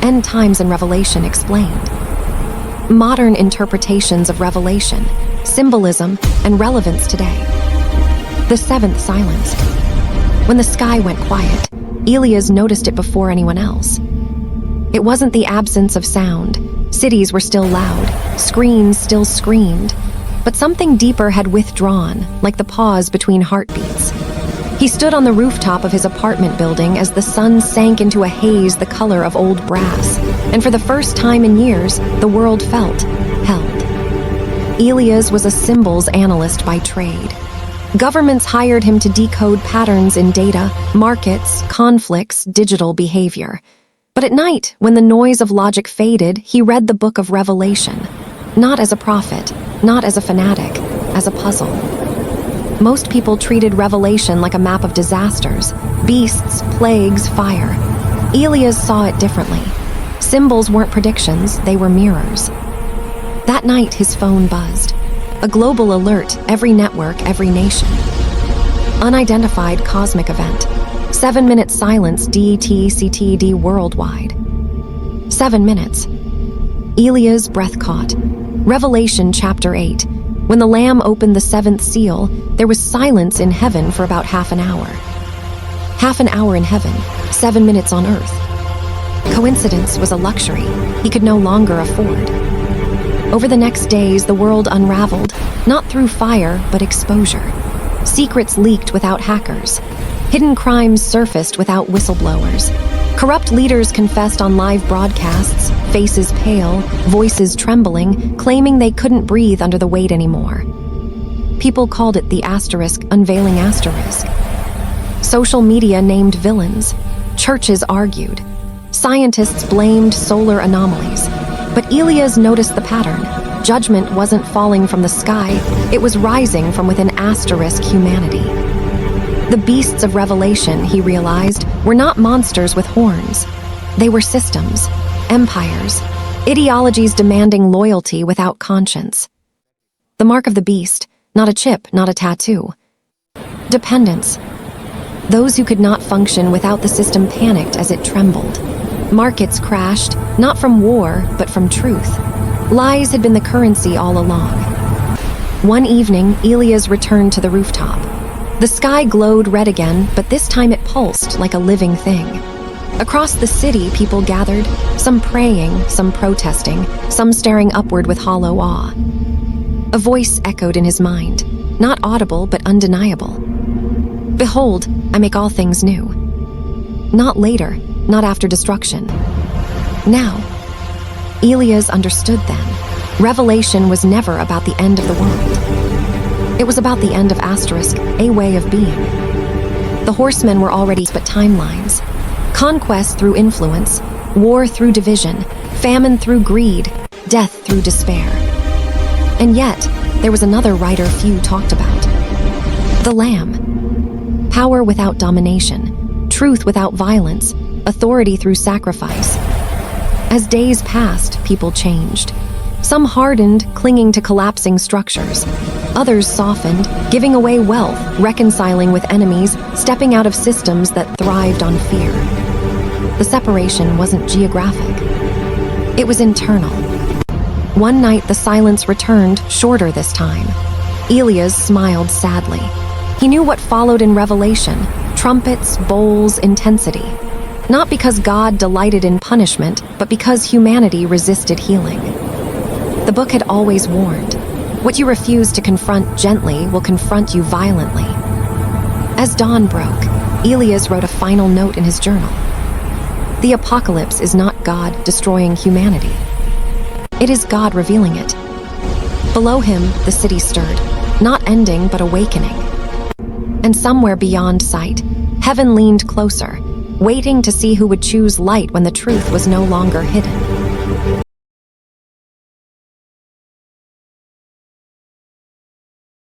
End Times and Revelation Explained. Modern interpretations of Revelation, symbolism, and relevance today. The seventh silence. When the sky went quiet, Elias noticed it before anyone else. It wasn't the absence of sound. Cities were still loud, screens still screamed, but something deeper had withdrawn, like the pause between heartbeats. He stood on the rooftop of his apartment building as the sun sank into a haze the color of old brass, and for the first time in years, the world felt held. Elias was a symbols analyst by trade. Governments hired him to decode patterns in data, markets, conflicts, digital behavior. But at night, when the noise of logic faded, he read the book of Revelation, not as a prophet, not as a fanatic, as a puzzle. Most people treated Revelation like a map of disasters, beasts, plagues, fire. Elias saw it differently. Symbols weren't predictions, they were mirrors. That night, his phone buzzed. A global alert, every network, every nation. Unidentified cosmic event. 7-minute silence, DET-CTD worldwide. 7 minutes. Elias' breath caught. Revelation chapter 8. When the Lamb opened the seventh seal, there was silence in heaven for about half an hour. Half an hour in heaven, 7 minutes on earth. Coincidence was a luxury he could no longer afford. Over the next days, the world unraveled, not through fire, but exposure. Secrets leaked without hackers. Hidden crimes surfaced without whistleblowers. Corrupt leaders confessed on live broadcasts, faces pale, voices trembling, claiming they couldn't breathe under the weight anymore. People called it the asterisk, unveiling asterisk. Social media named villains. Churches argued. Scientists blamed solar anomalies. But Elias noticed the pattern. Judgment wasn't falling from the sky, it was rising from within asterisk humanity. The beasts of Revelation, he realized, were not monsters with horns. They were systems, empires, ideologies demanding loyalty without conscience. The mark of the beast, not a chip, not a tattoo. Dependence. Those who could not function without the system panicked as it trembled. Markets crashed, not from war, but from truth. Lies had been the currency all along. One evening, Elias returned to the rooftop. The sky glowed red again, but this time it pulsed like a living thing. Across the city, people gathered, some praying, some protesting, some staring upward with hollow awe. A voice echoed in his mind, not audible but undeniable. Behold, I make all things new. Not later, not after destruction. Now. Elias understood then. Revelation was never about the end of the world. It was about the end of asterisk, a way of being. The horsemen were already but timelines. Conquest through influence, war through division, famine through greed, death through despair. And yet, there was another writer few talked about. The Lamb. Power without domination, truth without violence, authority through sacrifice. As days passed, people changed. Some hardened, clinging to collapsing structures. Others softened, giving away wealth, reconciling with enemies, stepping out of systems that thrived on fear. The separation wasn't geographic. It was internal. One night, the silence returned, shorter this time. Elias smiled sadly. He knew what followed in Revelation: trumpets, bowls, intensity. Not because God delighted in punishment, but because humanity resisted healing. The book had always warned. What you refuse to confront gently will confront you violently. As dawn broke, Elias wrote a final note in his journal. The apocalypse is not God destroying humanity. It is God revealing it. Below him, the city stirred, not ending but awakening. And somewhere beyond sight, heaven leaned closer, waiting to see who would choose light when the truth was no longer hidden.